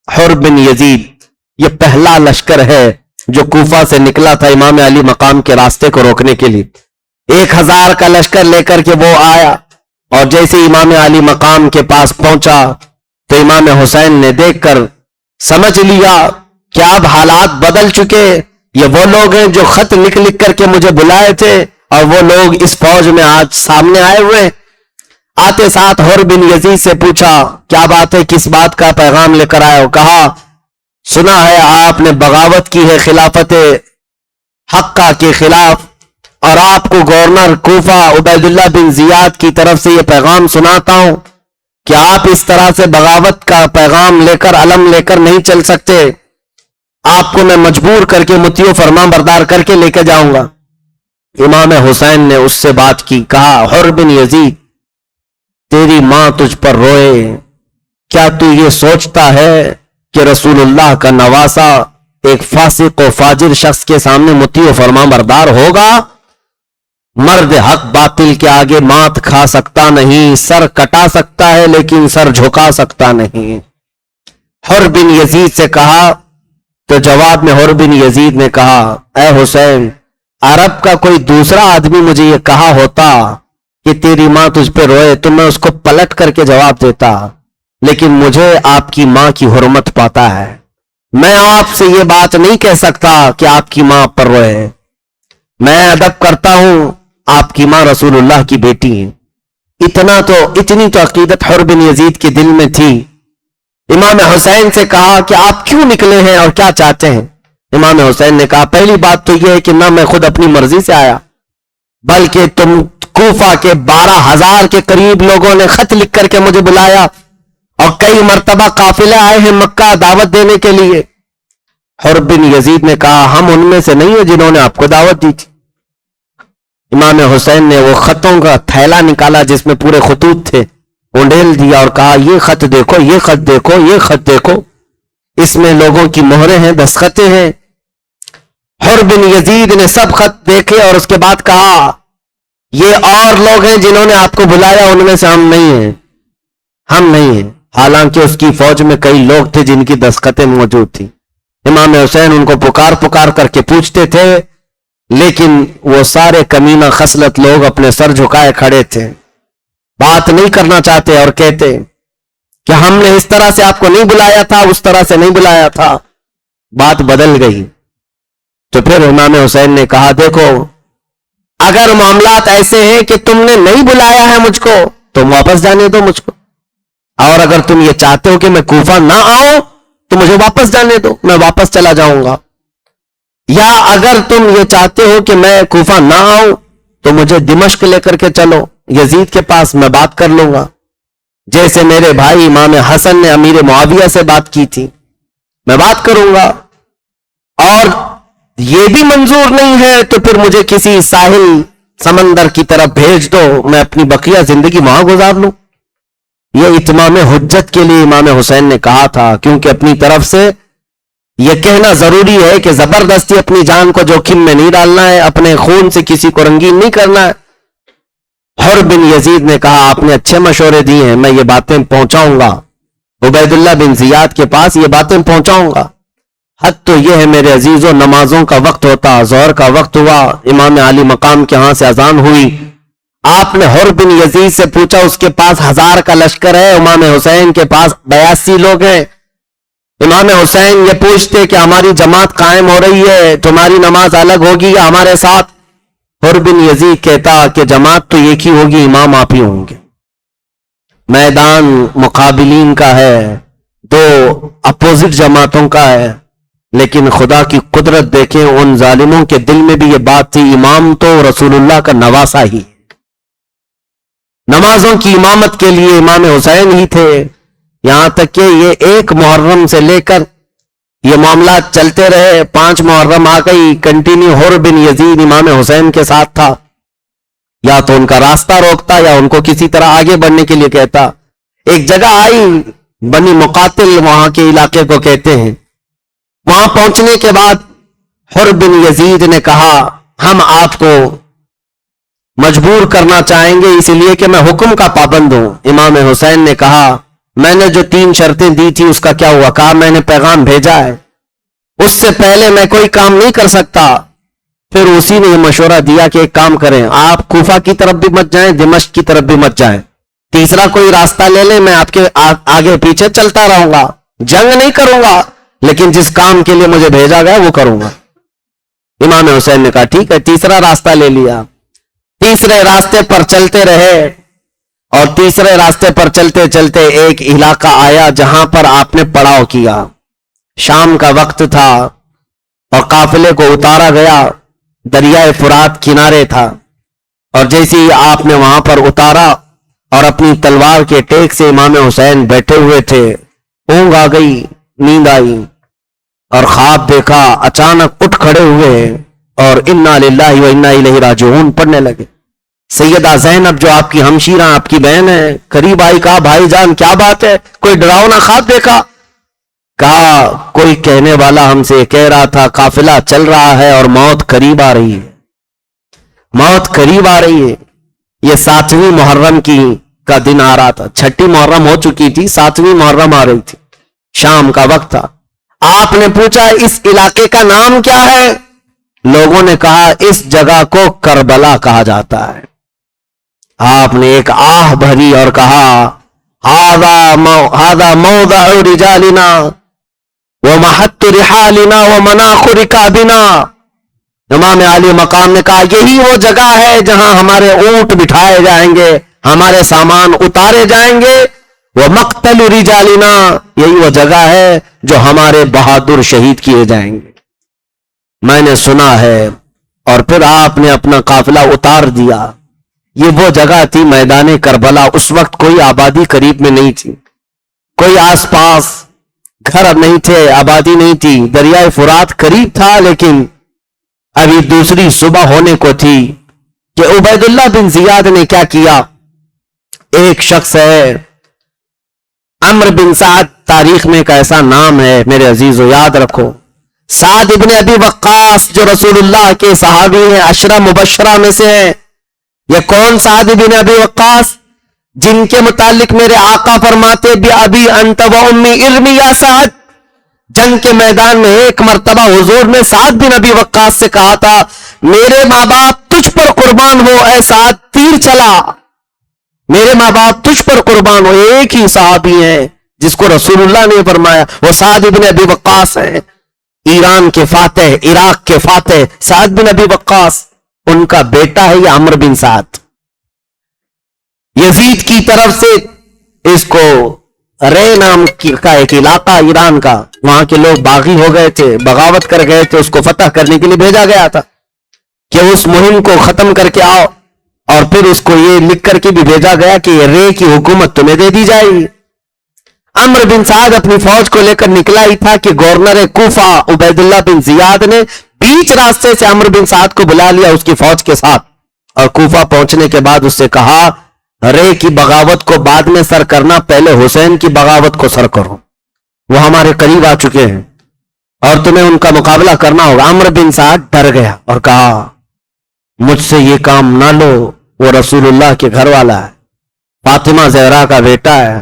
حر بن یزید یہ پہلا لشکر ہے جو کوفہ سے نکلا تھا امام علی مقام کے راستے کو روکنے کے لیے. 1000 کا لشکر لے کر کے وہ آیا اور جیسے امام علی مقام کے پاس پہنچا تو امام حسین نے دیکھ کر سمجھ لیا کہ اب حالات بدل چکے. یہ وہ لوگ ہیں جو خط لکھ لکھ کر کے مجھے بلائے تھے اور وہ لوگ اس فوج میں آج سامنے آئے ہوئے. آتے ساتھ حر بن یزید سے پوچھا کیا بات ہے, کس بات کا پیغام لے کر آئے ہو؟ کہا سنا ہے آپ نے بغاوت کی ہے خلافت حقہ کے خلاف اور آپ کو گورنر کوفہ عبید اللہ بن زیاد کی طرف سے یہ پیغام سناتا ہوں کہ آپ اس طرح سے بغاوت کا پیغام لے کر علم لے کر نہیں چل سکتے. آپ کو میں مجبور کر کے مطیع و فرما بردار کر کے لے کے جاؤں گا. امام حسین نے اس سے بات کی. کہا حر بن یزید تیری ماں تجھ پر روئے, کیا تو یہ سوچتا ہے کہ رسول اللہ کا نواسا ایک فاسق و فاجر شخص کے سامنے مطیع و فرما بردار ہوگا؟ مرد حق باطل کے آگے مات کھا سکتا نہیں, سر کٹا سکتا ہے لیکن سر جھکا سکتا نہیں. حر بن یزید سے کہا تو جواب میں حر بن یزید نے کہا اے حسین, عرب کا کوئی دوسرا آدمی مجھے یہ کہا ہوتا کہ تیری ماں تجھ پہ روئے تو میں اس کو پلٹ کر کے جواب دیتا, لیکن مجھے آپ کی ماں کی حرمت پاتا ہے. میں آپ سے یہ بات نہیں کہہ سکتا کہ آپ کی ماں پر روئے. میں ادب کرتا ہوں, آپ کی ماں رسول اللہ کی بیٹی ہے. اتنی تو عقیدت حر بن یزید کے دل میں تھی. امام حسین سے کہا کہ آپ کیوں نکلے ہیں اور کیا چاہتے ہیں؟ امام حسین نے کہا پہلی بات تو یہ ہے کہ نہ میں خود اپنی مرضی سے آیا, بلکہ تم کوفہ کے 12,000 کے قریب لوگوں نے خط لکھ کر کے مجھے بلایا اور کئی مرتبہ قافلے آئے ہیں مکہ دعوت دینے کے لیے. حر بن یزید نے کہا ہم ان میں سے نہیں ہیں جنہوں نے آپ کو دعوت دی تھی. امام حسین نے وہ خطوں کا تھیلا نکالا جس میں پورے خطوط تھے, اونڈیل دیا اور کہا یہ خط دیکھو, یہ خط دیکھو, یہ خط دیکھو, اس میں لوگوں کی مہریں ہیں, دستخطیں ہیں. حر بن یزید نے سب خط دیکھے اور اس کے بعد کہا یہ اور لوگ ہیں جنہوں نے آپ کو بلایا, ان میں سے ہم نہیں ہیں, ہم نہیں ہیں. حالانکہ اس کی فوج میں کئی لوگ تھے جن کی دستخطیں موجود تھیں. امام حسین ان کو پکار کر کے پوچھتے تھے, لیکن وہ سارے کمینہ خصلت لوگ اپنے سر جھکائے کھڑے تھے, بات نہیں کرنا چاہتے اور کہتے کہ ہم نے اس طرح سے آپ کو نہیں بلایا تھا, اس طرح سے نہیں بلایا تھا. بات بدل گئی تو پھر امام حسین نے کہا دیکھو اگر معاملات ایسے ہیں کہ تم نے نہیں بلایا ہے مجھ کو تو واپس جانے دو مجھ کو, اور اگر تم یہ چاہتے ہو کہ میں کوفہ نہ آؤں تو مجھے واپس جانے دو, میں واپس چلا جاؤں گا. یا اگر تم یہ چاہتے ہو کہ میں کوفہ نہ آؤں تو مجھے دمشق لے کر کے چلو یزید کے پاس, میں بات کر لوں گا. جیسے میرے بھائی امام حسن نے امیر معاویہ سے بات کی تھی, میں بات کروں گا. اور یہ بھی منظور نہیں ہے تو پھر مجھے کسی ساحل سمندر کی طرف بھیج دو, میں اپنی بقیہ زندگی وہاں گزار لوں. یہ اتمام حجت کے لیے امام حسین نے کہا تھا, کیونکہ اپنی طرف سے یہ کہنا ضروری ہے کہ زبردستی اپنی جان کو جوخم میں نہیں ڈالنا ہے, اپنے خون سے کسی کو رنگین نہیں کرنا ہے. حر بن یزید نے کہا آپ نے اچھے مشورے دیے ہیں, میں یہ باتیں پہنچاؤں گا عبید اللہ بن زیاد کے پاس, یہ باتیں پہنچاؤں گا. حد تو یہ ہے میرے عزیزوں, نمازوں کا وقت ہوتا, ظہر کا وقت ہوا, امام علی مقام کے ہاں سے اذان ہوئی. آپ نے حر بن یزید سے پوچھا اس کے پاس 1000 کا لشکر ہے, امام حسین کے پاس 82 لوگ ہیں. امام حسین یہ پوچھتے کہ ہماری جماعت قائم ہو رہی ہے, تمہاری نماز الگ ہوگی یا ہمارے ساتھ؟ حر بن یزید کہتا کہ جماعت تو ایک ہی ہوگی, امام آپ ہی ہوں گے. میدان مقابلین کا ہے, دو اپوزٹ جماعتوں کا ہے, لیکن خدا کی قدرت دیکھیں ان ظالموں کے دل میں بھی یہ بات تھی امام تو رسول اللہ کا نواسا ہی, نمازوں کی امامت کے لیے امام حسین ہی تھے. یہاں تک کہ یہ 1 محرم سے لے کر یہ معاملات چلتے رہے, 5 محرم آ گئی, کنٹینیو حر بن یزید امام حسین کے ساتھ تھا. یا تو ان کا راستہ روکتا یا ان کو کسی طرح آگے بڑھنے کے لیے کہتا. ایک جگہ آئی بنی مقاتل, وہاں کے علاقے کو کہتے ہیں, وہاں پہنچنے کے بعد حر بن یزید نے کہا ہم آپ کو مجبور کرنا چاہیں گے اس لیے کہ میں حکم کا پابند ہوں. امام حسین نے کہا میں نے جو 3 شرطیں دی تھی اس کا کیا ہوا؟ کہا میں نے پیغام بھیجا ہے، اس سے پہلے میں کوئی کام نہیں کر سکتا۔ پھر اسی نے یہ مشورہ دیا کہ ایک کام کریں، آپ کوفہ کی طرف بھی مت جائیں، دمشق کی طرف بھی مت جائیں، تیسرا کوئی راستہ لے لیں، میں آپ کے آگے پیچھے چلتا رہوں گا، جنگ نہیں کروں گا، لیکن جس کام کے لیے مجھے بھیجا گیا وہ کروں گا۔ امام حسین نے کہا ٹھیک ہے، تیسرا راستہ لے لیا، تیسرے راستے پر چلتے رہے، اور تیسرے راستے پر چلتے چلتے ایک علاقہ آیا جہاں پر آپ نے پڑاؤ کیا۔ شام کا وقت تھا اور قافلے کو اتارا گیا، دریائے فرات کنارے تھا، اور جیسے ہی آپ نے وہاں پر اتارا اور اپنی تلوار کے ٹیک سے امام حسین بیٹھے ہوئے تھے، اونگ آ گئی، نیند آئی اور خواب دیکھا، اچانک اٹھ کھڑے ہوئے اور انا للہ و انا الیہ راجعون پڑھنے لگے۔ سیدہ زینب جو آپ کی ہمشیرہ، آپ کی بہن ہے، قریب آئی، کہا بھائی جان کیا بات ہے، کوئی ڈراؤنا خواب دیکھا؟ کہا کوئی کہنے والا ہم سے کہہ رہا تھا قافلہ چل رہا ہے اور موت قریب آ رہی ہے، موت قریب آ رہی ہے۔ یہ 7ویں محرم کا دن آ رہا تھا، 6ٹھی محرم ہو چکی تھی، 7ویں محرم آ رہی تھی، شام کا وقت تھا۔ آپ نے پوچھا اس علاقے کا نام کیا ہے؟ لوگوں نے کہا اس جگہ کو کربلا کہا جاتا ہے۔ آپ نے ایک آہ بھری اور کہا ہذا موضع رجالنا ومحط رحالنا ومناخ رکابنا۔ امام علی مقام نے کہا یہی وہ جگہ ہے جہاں ہمارے اونٹ بٹھائے جائیں گے، ہمارے سامان اتارے جائیں گے، ومقتل رجالنا، یہی وہ جگہ ہے جو ہمارے بہادر شہید کیے جائیں گے۔ میں نے سنا ہے، اور پھر آپ نے اپنا قافلہ اتار دیا۔ یہ وہ جگہ تھی میدان کربلا۔ اس وقت کوئی آبادی قریب میں نہیں تھی، کوئی آس پاس گھر نہیں تھے، آبادی نہیں تھی، دریائے فرات قریب تھا، لیکن ابھی دوسری صبح ہونے کو تھی کہ عبید اللہ بن زیاد نے کیا کیا؟ ایک شخص ہے عمرو بن سعد، تاریخ میں ایک ایسا نام ہے میرے عزیزو، یاد رکھو، سعد ابن ابی وقاص جو رسول اللہ کے صحابی ہیں، 10 مبشرہ میں سے ہیں۔ یہ کون سعد ابن ابی وقاص؟ جن کے متعلق میرے آقا فرماتے بی ابی انت و امی ارمی یا سعد۔ جنگ کے میدان میں ایک مرتبہ حضور نے سعد بن ابی وقاص سے کہا تھا میرے ماں باپ تجھ پر قربان ہو اے سعد، تیر چلا، میرے ماں باپ تجھ پر قربان ہو۔ ایک ہی صحابی ہیں جس کو رسول اللہ نے فرمایا، وہ سعد بن ابی وقاص ہیں، ایران کے فاتح، عراق کے فاتح سعد بن ابی وقاص۔ ان کا بیٹا ہے یہ عمرو بن سعد۔ یزید کی طرف سے اس کو رے نام کا ایک علاقہ ایران کا، وہاں کے لوگ باغی ہو گئے تھے، بغاوت کر گئے تھے، اس کو فتح کرنے کے لیے بھیجا گیا تھا کہ اس مہم کو ختم کر کے آؤ، اور پھر اس کو یہ لکھ کر کے بھی بھیجا گیا کہ یہ رے کی حکومت تمہیں دے دی جائے گی۔ عمرو بن سعد اپنی فوج کو لے کر نکلا ہی تھا کہ گورنر کوفہ عبید اللہ بن زیاد نے بیچ راستے سے عمرو بن سعد کو بلا لیا اس کی فوج کے ساتھ، اور کوفہ پہنچنے کے بعد اس سے کہا رے کی بغاوت کو بعد میں سر کرنا، پہلے حسین کی بغاوت کو سر کرو، وہ ہمارے قریب آ چکے ہیں اور تمہیں ان کا مقابلہ کرنا ہوگا۔ عمرو بن سعد ڈر گیا اور کہا مجھ سے یہ کام نہ لو، وہ رسول اللہ کے گھر والا ہے، فاطمہ زہرا کا بیٹا ہے،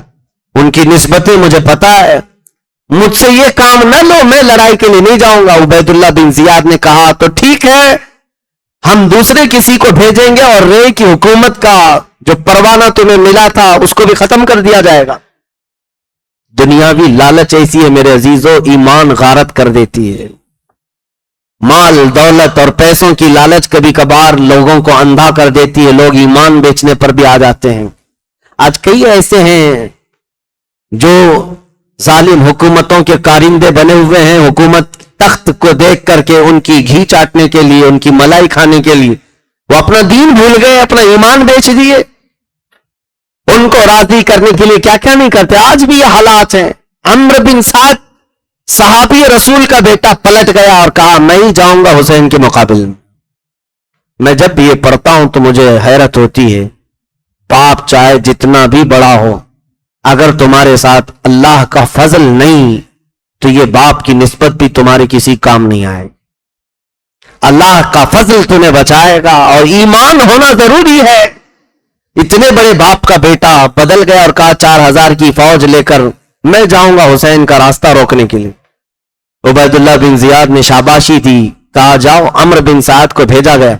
ان کی نسبتیں مجھے پتا ہے، مجھ سے یہ کام نہ لو، میں لڑائی کے لیے نہیں جاؤں گا۔ عبید اللہ بن زیاد نے کہا تو ٹھیک ہے، ہم دوسرے کسی کو بھیجیں گے اور رے کی حکومت کا جو پروانہ تمہیں ملا تھا اس کو بھی ختم کر دیا جائے گا۔ دنیاوی لالچ ایسی ہے میرے عزیزو، ایمان غارت کر دیتی ہے۔ مال دولت اور پیسوں کی لالچ کبھی کبھار لوگوں کو اندھا کر دیتی ہے، لوگ ایمان بیچنے پر بھی آ جاتے ہیں۔ آج کئی ایسے ہیں جو ظالم حکومتوں کے کارندے بنے ہوئے ہیں، حکومت تخت کو دیکھ کر کے ان کی گھی چاٹنے کے لیے، ان کی ملائی کھانے کے لیے وہ اپنا دین بھول گئے، اپنا ایمان بیچ دیے۔ ان کو راضی کرنے کے لیے کیا کیا نہیں کرتے، آج بھی یہ حالات ہیں۔ عمرو بن سعد صحابی رسول کا بیٹا پلٹ گیا اور کہا میں ہی جاؤں گا حسین کے مقابل میں۔ میں جب بھی یہ پڑھتا ہوں تو مجھے حیرت ہوتی ہے، باپ چاہے جتنا بھی بڑا ہو، اگر تمہارے ساتھ اللہ کا فضل نہیں تو یہ باپ کی نسبت بھی تمہارے کسی کام نہیں آئے۔ اللہ کا فضل تمہیں بچائے گا، اور ایمان ہونا ضروری ہے۔ इतने बड़े बाप का बेटा बदल गया और कहा 4000 की फौज लेकर मैं जाऊंगा हुसैन का रास्ता रोकने के लिए। उबैदुल्लाह बिन जियाद ने शाबाशी दी, कहा जाओ। अम्र बिन साद को भेजा गया।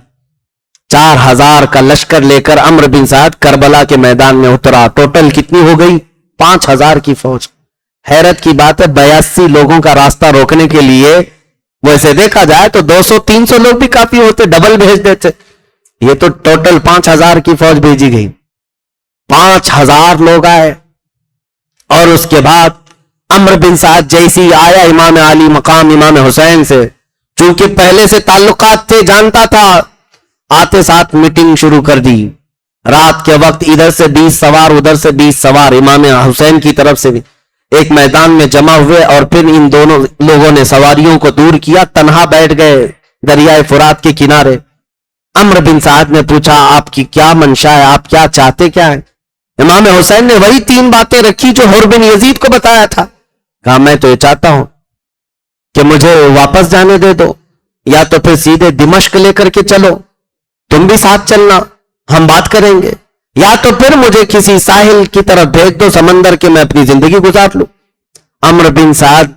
4000 का लश्कर लेकर अम्र बिन साद करबला के मैदान में उतरा। टोटल कितनी हो गई? 5000 की फौज। हैरत की बात है, 82 लोगों का रास्ता रोकने के लिए वैसे देखा जाए तो 200-300 लोग भी काफी होते, डबल भेज देते। ये तो टोटल 5000 की फौज भेजी गई। 5000 लोग आए और उसके बाद अम्र बिन साद जैसी आया इमाम अली मकाम इमाम हुसैन से, चूंकि पहले से ताल्लुकात थे, जानता था, आते साथ मीटिंग शुरू कर दी। रात के वक्त इधर से 20 सवार, उधर से 20 सवार इमाम हुसैन की तरफ से भी एक मैदान में जमा हुए और फिर इन दोनों लोगों ने सवारियों को दूर किया, तन्हा बैठ गए दरियाए फुरात के किनारे। अम्र बिन साद ने पूछा, आपकी क्या मंशा है, आप क्या चाहते क्या है? इमाम हुसैन ने वही 3 बातें रखी जो हुर बिन यजीद को बताया था। कहा मैं तो ये चाहता हूं कि मुझे वापस जाने दे दो, या तो फिर सीधे दिमश्क लेकर के चलो, तुम भी साथ चलना, हम बात करेंगे, या तो फिर मुझे किसी साहिल की तरफ भेज दो समंदर के, मैं अपनी जिंदगी गुजार लूं। अम्र बिन साद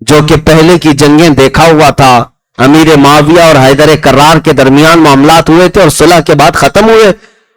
जो कि पहले की जंगें देखा हुआ था, अमीर माविया और हैदर कर्रार के दरमियान मामलात हुए थे और सुलह के बाद खत्म हुए,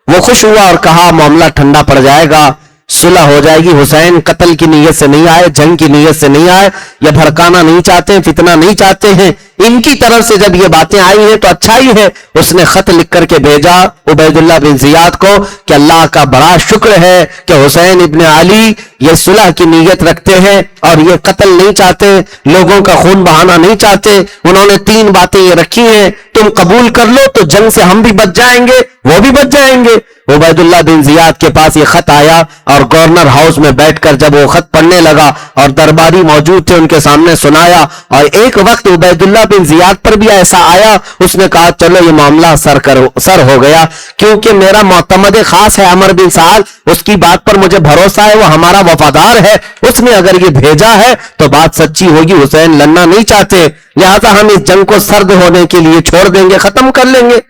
वो खुश हुआ और कहा मामला ठंडा पड़ जाएगा, सुलह हो जाएगी। हुसैन कत्ल की नीयत से नहीं आए, जंग की नीयत से नहीं आए, या भड़काना नहीं चाहते हैं, फितना नहीं चाहते हैं। इनकी तरफ से जब ये बातें आई हैं तो अच्छा ही है। उसने खत लिख करके भेजा उबैदुल्लाह बिन जियाद को कि अल्लाह का बड़ा शुक्र है कि हुसैन इब्ने अली ये सुलह की नीयत रखते हैं और ये कत्ल नहीं चाहते, लोगों का खून बहाना नहीं चाहते। उन्होंने 3 बातें ये रखी हैं, तुम कबूल कर लो तो जंग से हम भी बच जाएंगे, वो भी बच जाएंगे। उबैदुल्लाह बिन जियाद के पास ये खत आया और गवर्नर हाउस में बैठकर जब वो खत पढ़ने लगा और दरबारी मौजूद थे, उनके सामने सुनाया। और एक वक्त उबैदुल्लाह बिन जियाद पर भी ऐसा आया, उसने कहा चलो ये मामला सर हो गया, क्योंकि मेरा मोतमद खास है अमर बिन साल, उसकी बात पर मुझे भरोसा है, वो हमारा वफादार है, उसने अगर ये भेजा है तो बात सच्ची होगी। हुसैन लड़ना नहीं चाहते, लिहाजा हम इस जंग को सर्द होने के लिए छोड़ देंगे, खत्म कर लेंगे।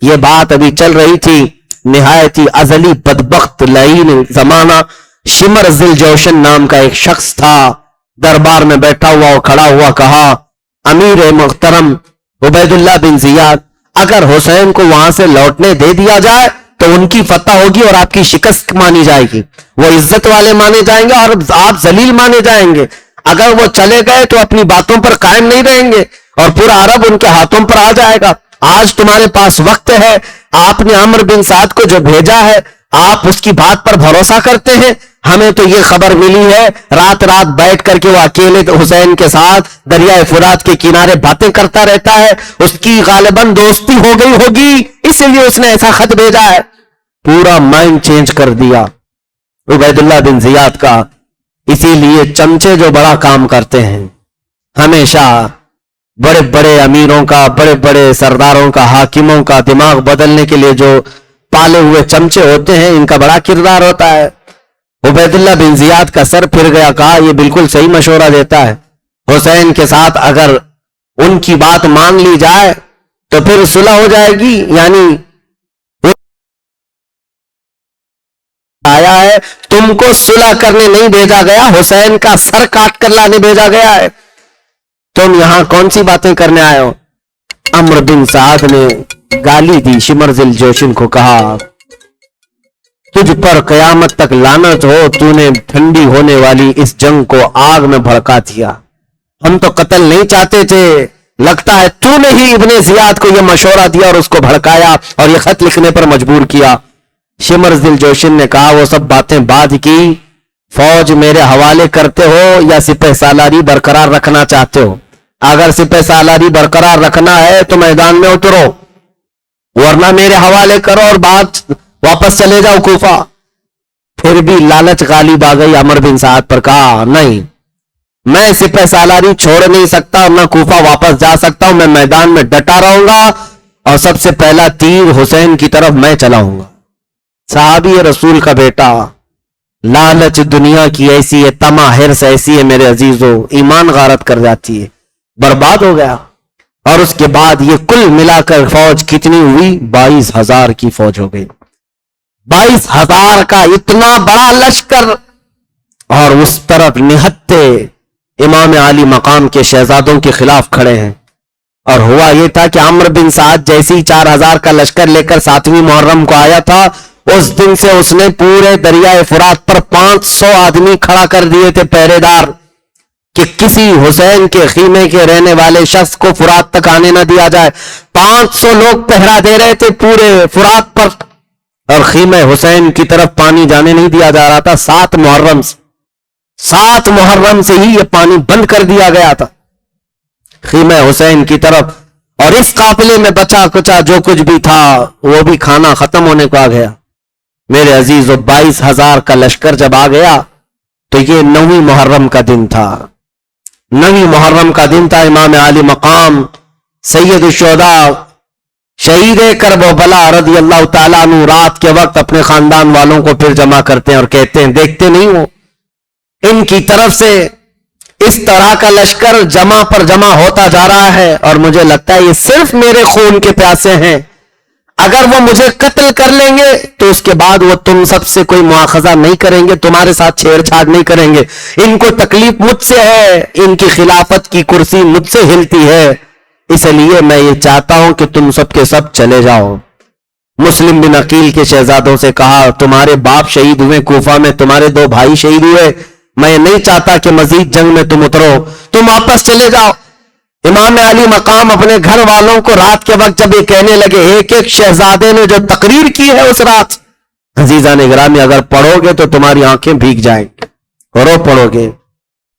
ये बात अभी चल रही थी। निहायत ही अजली बदबख्त लईन जमाना शिमर जिल जोशन नाम का एक शख्स था, दरबार में बैठा हुआ और खड़ा हुआ कहा, अमीर मुहतरम उबैदुल्लाह बिन जियाद, अगर हुसैन को वहां से लौटने दे दिया जाए तो उनकी फतह होगी और आपकी शिकस्त मानी जाएगी, वो इज्जत वाले माने जाएंगे और आप जलील माने जाएंगे। अगर वो चले गए तो अपनी बातों पर कायम नहीं रहेंगे और पूरा अरब उनके हाथों पर आ जाएगा। आज तुम्हारे पास वक्त है, आपने अम्र बिन साद को जो भेजा है, आप उसकी बात पर भरोसा करते हैं। हमें तो ये खबर मिली है, रात रात बैठ करके वो अकेले हुसैन के साथ दरियाए फुरात के किनारे बातें करता रहता है, उसकी गालिबन दोस्ती हो गई होगी, इसलिए उसने ऐसा खत भेजा है। पूरा माइंड चेंज कर दिया उबैदुल्लाह बिन जियाद का। इसीलिए चमचे जो बड़ा काम करते हैं, हमेशा बड़े बड़े अमीरों का, बड़े बड़े सरदारों का, हाकिमों का दिमाग बदलने के लिए जो पाले हुए चमचे होते हैं, इनका बड़ा किरदार होता है। उबैदुल्लाह बिन जियाद का सर फिर गया, कहा यह बिल्कुल सही मशवरा देता है, हुसैन के साथ अगर उनकी बात मान ली जाए तो फिर सुलह हो जाएगी। यानी आया है, तुमको सुलह करने नहीं भेजा गया, हुसैन का सर काट कर लाने भेजा गया है, तुम यहां कौन सी बातें करने आए हो। अम्र बिन साद ने गाली दी शिमर जिल जोशिन को, कहा तुझ पर कयामत तक लानत हो, तूने ठंडी होने वाली इस जंग को आग में भड़का दिया। हम तो कत्ल नहीं चाहते थे, लगता है तूने ही इब्ने जियाद को यह मशवरा दिया और उसको भड़काया और यह खत लिखने पर मजबूर किया। शिमर जिल जोशिन ने कहा वो सब बातें बाद की, फौज मेरे हवाले करते हो या सिपह सालारी बरकरार रखना चाहते हो। अगर सिपह सालारी बरकरार रखना है तो मैदान में उतरो, वरना मेरे हवाले करो और बात वापस चले जाओ कूफा। फिर भी लालच गालिब आ गई अमर बिन साद पर, कहा नहीं, मैं सिपह सालारी छोड़ नहीं सकता और मैं कूफा वापस जा सकता हूं, मैं मैदान में डटा रहूंगा और सबसे पहला तीर हुसैन की तरफ मैं चलाऊंगा। साहबी रसूल का बेटा, लालच दुनिया की ऐसी है, तमा हिर्स ऐसी है मेरे अजीजों, ईमान गारत कर जाती है, बर्बाद हो गया। और उसके बाद ये कुल मिलाकर फौज कितनी हुई, 22,000 की फौज हो गई। 22,000 का इतना बड़ा लश्कर, और उस तरफ निहत्ते इमाम आली मकाम के शहजादों के खिलाफ खड़े हैं। और हुआ यह था कि अम्र बिन साद जैसे ही 4,000 का लश्कर लेकर 7वीं मुहर्रम को आया था, उस दिन से उसने पूरे दरियाए फुरात पर 500 आदमी खड़ा कर दिए थे पहरेदार, कि किसी हुसैन के खीमे के रहने वाले शख्स को फुरात तक आने न दिया जाए। 500 लोग पहरा दे रहे थे पूरे फुरात पर, और खीमे हुसैन की तरफ पानी जाने नहीं दिया जा रहा था। 7 मुहर्रम से ही यह पानी बंद कर दिया गया था खीमे हुसैन की तरफ। और इस काफिले में बचा कुचा जो कुछ भी था वो भी खाना खत्म होने को आ गया। मेरे अजीजों, 22,000 का लश्कर जब आ गया तो ये 9वीं मुहर्रम का दिन था। 9वीं मुहर्रम का दिन था। इमाम आली मकाम सैयद शुहदा शहीद करबला रज़ी अल्लाह ताला अन्हु रात के वक्त अपने खानदान वालों को फिर जमा करते हैं और कहते हैं, देखते नहीं हो इनकी तरफ से इस तरह का लश्कर जमा पर जमा होता जा रहा है, और मुझे लगता है ये सिर्फ मेरे खून के प्यासे हैं। अगर वो मुझे कत्ल कर लेंगे तो उसके बाद वो तुम सबसे कोई मुआखजा नहीं करेंगे, तुम्हारे साथ छेड़छाड़ नहीं करेंगे। इनको तकलीफ मुझसे है, इनकी खिलाफत की कुर्सी मुझसे हिलती है, इसलिए मैं ये चाहता हूं कि तुम सबके सब चले जाओ। मुस्लिम बिन अकील के शहजादों से कहा, तुम्हारे बाप शहीद हुए कूफा में, तुम्हारे 2 भाई शहीद हुए, मैं नहीं चाहता कि मजीद जंग में तुम उतरो, तुम वापस चले जाओ। इमाम अली मकाम अपने घर वालों को रात के वक्त जब ये कहने लगे, एक एक शहजादे ने जो तकरीर की है उस रात, अजीजान गिरामी अगर पढ़ोगे तो तुम्हारी आंखें भीग जाएंगी, रो पढ़ोगे।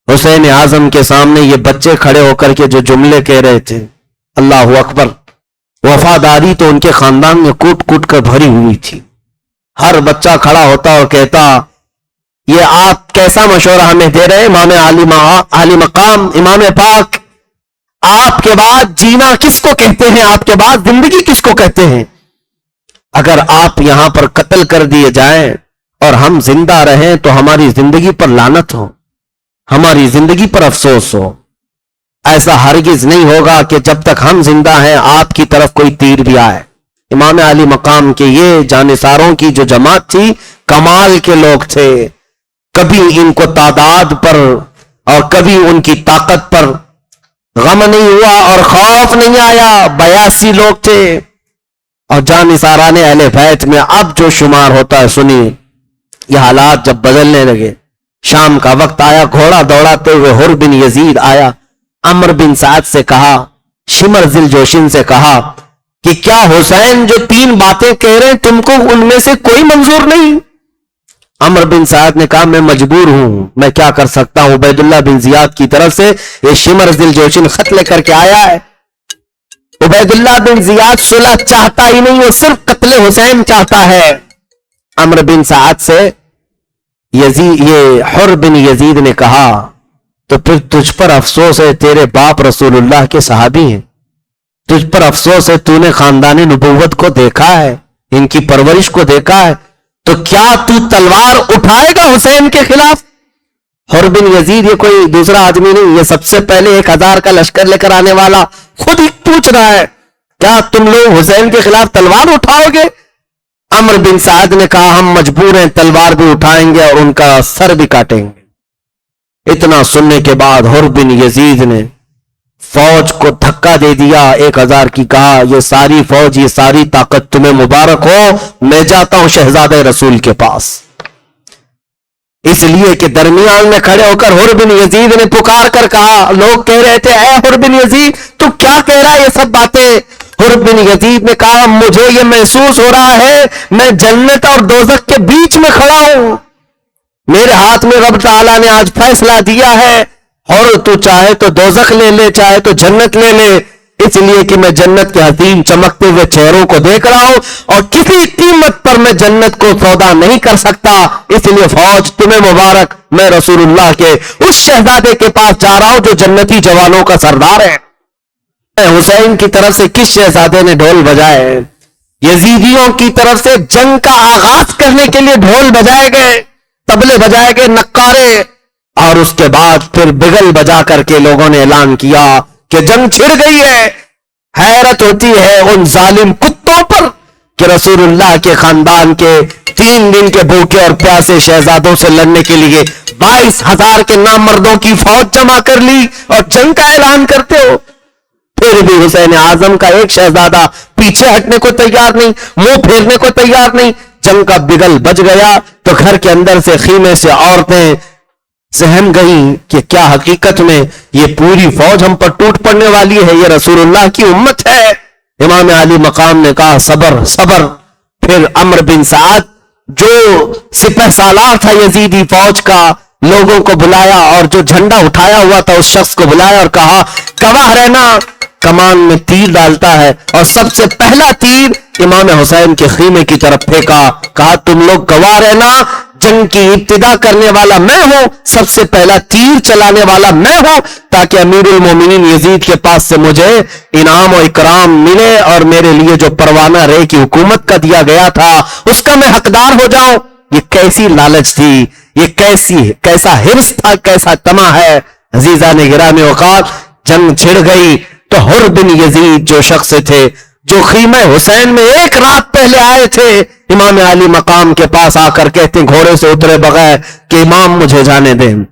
हुसैन आजम के सामने ये बच्चे खड़े होकर के जो जुमले कह रहे थे, अल्लाह अकबर, वफादारी तो उनके खानदान में कूट कूट कर भरी हुई थी। हर बच्चा खड़ा होता और कहता, ये आप कैसा मशवरा हमें दे रहे इमाम आली मकाम, इमाम पाक, आपके बाद जीना किसको कहते हैं, आपके बाद जिंदगी किसको कहते हैं? अगर आप यहां पर कत्ल कर दिए जाएं और हम जिंदा रहें तो हमारी जिंदगी पर लानत हो, हमारी जिंदगी पर अफसोस हो। ऐसा हरगिज नहीं होगा कि जब तक हम जिंदा हैं आपकी तरफ कोई तीर भी आए। इमाम अली मकाम के ये जानिसारों की जो जमात थी, कमाल के लोग थे। कभी इनको तादाद पर और कभी उनकी ताकत पर गम नहीं हुआ और खौफ नहीं आया। 82 लोग थे और जानिसारा ने अहले बैत में अब जो शुमार होता है सुनिए। यह हालात जब बदलने लगे, शाम का वक्त आया, घोड़ा दौड़ाते हुए हुर बिन यजीद आया, अमर बिन साद से कहा, शिमर जिल जोशिन से कहा कि क्या हुसैन जो 3 बातें कह रहे हैं तुमको उनमें से कोई मंजूर नहीं? अमर बिन साद ने कहा, मैं मजबूर हूं, मैं क्या कर सकता हूं। उबैदुल्लाह बिन जियाद की तरफ से ये शिमर जिल जोशिन खत लेकर के आया है। उबैदुल्लाह बिन जियाद सुलह चाहता ही नहीं, वो सिर्फ कत्ले हुसैन चाहता है। अमर बिन साद से ये हुर बिन यजीद ने कहा, तो फिर तुझ पर अफसोस है, तेरे बाप रसूलुल्लाह के सहाबी हैं, तुझ पर अफसोस है, तूने खानदानी नबुव्वत को देखा है, इनकी परवरिश को देखा है, तो क्या तू तलवार उठाएगा हुसैन के खिलाफ? हुर बिन यजीद ये कोई दूसरा आदमी नहीं, ये सबसे पहले 1000 का लश्कर लेकर आने वाला खुद ही पूछ रहा है, क्या तुम लोग हुसैन के खिलाफ तलवार उठाओगे? अमर बिन साद ने कहा, हम मजबूर हैं, तलवार भी उठाएंगे और उनका सर भी काटेंगे। इतना सुनने के बाद हुर बिन यजीद ने फौज को धक्का दे दिया 1000 की, कहा, ये सारी फौज, ये सारी ताकत तुम्हें मुबारक हो, मैं जाता हूं शहजादे रसूल के पास। इसलिए कि दरमियान में खड़े होकर हुर बिन यजीद ने पुकार कर कहा, लोग कह रहे थे, ऐ हुर बिन यजीद तू क्या कह रहा है ये सब बातें? हुर बिन यजीद ने कहा, मुझे ये महसूस हो रहा है मैं जन्नत और दोज़ख के बीच में खड़ा हूं, मेरे हाथ में रब ताला ने आज फैसला दिया है, और तू चाहे तो दोज़ख ले ले, चाहे तो जन्नत ले ले, इसलिए कि मैं जन्नत के हसीन चमकते हुए चेहरों को देख रहा हूं और किसी कीमत पर मैं जन्नत को सौदा नहीं कर सकता। इसलिए फौज तुम्हें मुबारक, मैं रसूलुल्लाह के उस शहजादे के पास जा रहा हूं जो जन्नती जवानों का सरदार है। हुसैन की तरफ से किस शहजादे ने ढोल बजाए? यजीदियों की तरफ से जंग का आगाज करने के लिए ढोल बजाए गए, तबले बजाए गए, नक्कारे, और उसके बाद फिर बिगल बजा करके लोगों ने ऐलान किया कि जंग छिड़ गई है। हैरत होती है उन जालिम कुत्तों पर कि रसूलुल्लाह के खानदान के 3 दिन के भूखे और प्यासे शहजादों से लड़ने के लिए 22,000 के नामर्दों की फौज जमा कर ली और जंग का ऐलान करते हो। फिर भी हुसैन आजम का एक शहजादा पीछे हटने को तैयार नहीं, मुंह फेरने को तैयार नहीं। जंग का बिगल बज गया तो घर के अंदर से खीमे से औरतें सहम गई कि क्या हकीकत में ये पूरी फौज हम पर टूट पड़ने वाली है, ये रसूलुल्लाह की उम्मत है। इमाम अली मकाम ने कहा सबर सबर। फिर अम्र बिन साद जो सिपह सालार था यजीदी फौज का, लोगों को बुलाया और जो झंडा उठाया हुआ था उस शख्स को बुलाया और कहा गवाह रहना। कमान में तीर डालता है और सबसे पहला तीर इमाम हुसैन के खीमे की तरफ फेंका। कहा तुम लोग गवाह रहना, जंग की इब्तिदा करने वाला मैं हूं, सबसे पहला तीर चलाने वाला मैं हूं, ताकि अमीरुल मोमिनीन यजीद के पास से मुझे इनाम और इकराम मिले और मेरे लिए जो परवाना रे की हुकूमत का दिया गया था उसका मैं हकदार हो जाऊं। ये कैसी लालच थी, ये कैसा हिर्स था, कैसा तमा है। अजीजा ने गिरामी औकात जंग छिड़ गई तो हुर बिन यजीद जो शख्स थे जो खीमे हुसैन में एक रात पहले आए थे, इमाम अली मकाम के पास आकर कहते घोड़े से उतरे बगैर कि इमाम मुझे जाने दें,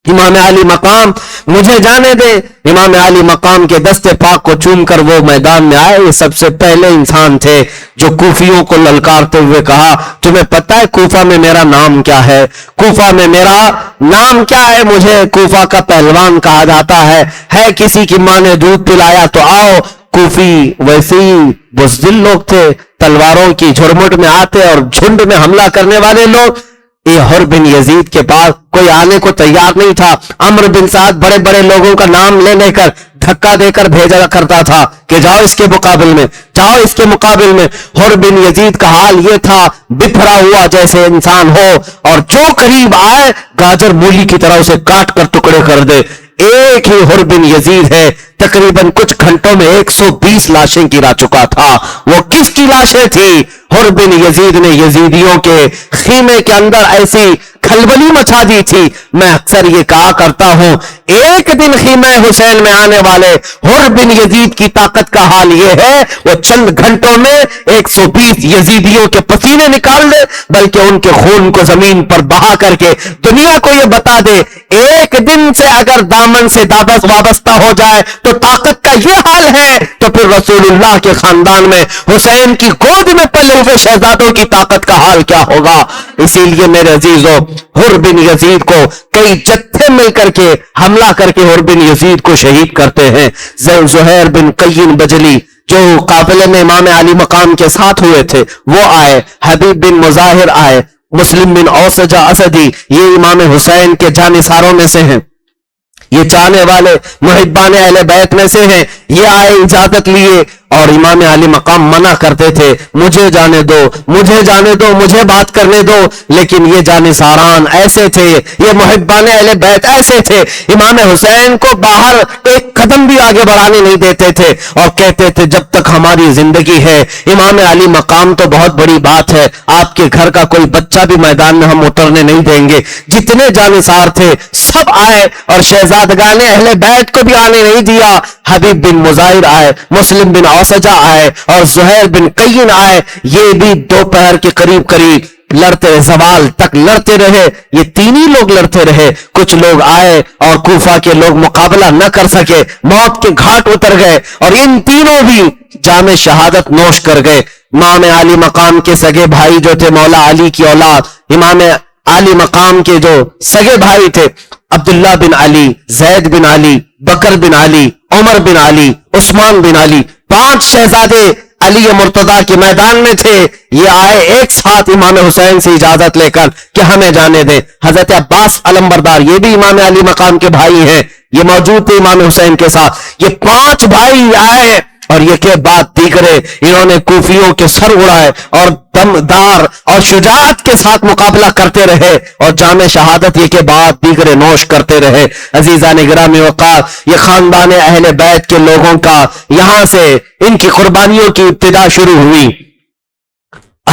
इमाम अली मकाम मुझे जाने दे। इमाम अली मकाम के दस्ते पाक को चूम कर वो मैदान में आए। ये सबसे पहले इंसान थे जो कूफियों को ललकारते हुए कहा तुम्हें पता है कूफा में मेरा नाम क्या है, कूफा में मेरा नाम क्या है, मुझे कूफा का पहलवान कहा जाता है किसी की मां ने दूध पिलाया तो आओ। कूफी वैसे ही बुज़दिल लोग थे, तलवारों की झुरमुट में आते और झुंड में हमला करने वाले लोग। ये हुर बिन यजीद के पास कोई आने को तैयार नहीं था। अम्र बिन साद बड़े बड़े लोगों का नाम ले लेकर धक्का देकर भेजा करता था कि जाओ इसके मुकाबिल में, जाओ इसके मुकाबिल में। हुर बिन यजीद का हाल ये था बिफरा हुआ जैसे इंसान हो और जो करीब आए गाजर मूली की तरह उसे काट कर टुकड़े कर दे। एक ही हुर बिन यजीद है, तकरीबन कुछ घंटों में 120 लाशें गिरा चुका था। वो किसकी लाशें थी? हुर बिन यजीद ने यजीदियों के खीमे के अंदर ऐसी खलबली मचा दी थी। मैं अक्सर ये कहा करता हूं एक दिन खीमे हुसैन में आने वाले हुर बिन यजीद की ताकत का हाल ये है वो चंद घंटों में 120 यजीदियों के पसीने निकाल दे, बल्कि उनके खून को जमीन पर बहा करके दुनिया को ये बता दे एक दिन से अगर दामन से दाबस वाबस्ता हो जाए तो ताकत का ये हाल है, तो फिर रसूलुल्लाह के खानदान में हुसैन की गोद में पले हुए शहजादों की ताकत का हाल क्या होगा। इसीलिए मेरे अजीजों हुर बिन यजीद को कई जत्थे मिलकर के हमला करके हुर बिन यजीद को शहीद करते हैं। ज़ुहैर बिन क़य्यिन बजली जो काफिले में इमाम अली मकाम के साथ हुए थे वो आए, हबीब बिन मुजाहिर आए, मुस्लिम बिन औसजा असदी ये इमाम हुसैन के जानिसारों में से हैं, ये चाहने वाले मुहिब्बान अहले बैत में से हैं। ये आए इजाजत लिए और इमाम अली मकाम मना करते थे मुझे जाने दो, मुझे जाने दो, मुझे बात करने दो। लेकिन ये जानिसारान ऐसे थे, ये मुहिब्बान अहले बैत ऐसे थे, इमाम हुसैन को बाहर एक कदम भी आगे बढ़ाने नहीं देते थे और कहते थे जब तक हमारी जिंदगी है इमाम अली मकाम तो बहुत बड़ी बात है, आपके घर का कोई बच्चा भी मैदान में हम उतरने नहीं देंगे। जितने जानिसार थे सब आए और शहजादगाने अहले बैत को भी आने नहीं दिया। हबीब बिन मुजाहिर आए, मुस्लिम बिन औसजा आए और ज़ुहैर बिन क़य्यिन आए। ये भी दोपहर के करीब करीब लड़ते रहे, ज़वाल तक लड़ते रहे, ये तीन ही लोग लड़ते रहे। कुछ लोग आए और कूफा के लोग मुकाबला न कर सके, मौत के घाट उतर गए और इन तीनों भी जामे शहादत नोश कर गए। इमाम अली मकाम के सगे भाई जो थे मौला अली की औलाद, इमाम अली मकाम के जो सगे भाई थे अब्दुल्ला बिन अली, जैद बिन अली, बकर बिन अली, उमर बिन अली, उस्मान बिन अली, 5 शहजादे अली मुर्तदा के मैदान में थे। ये आए एक साथ इमाम हुसैन से इजाजत लेकर कि हमें जाने दें। हजरत अब्बास अलमबरदार ये भी इमाम अली मकाम के भाई हैं, ये मौजूद थे इमाम हुसैन के साथ। ये 5 भाई आए और ये के बाद दीगरे इन्होंने कूफियों के सर उड़ाए और दमदार और शुजाअत के साथ मुकाबला करते रहे और जामे शहादत ये के बाद दीगरे नोश करते रहे। अजीजा ने गिरामी वक़ार ये खानदान अहले बैत के लोगों का यहां से इनकी कुर्बानियों की इब्तिदा शुरू हुई।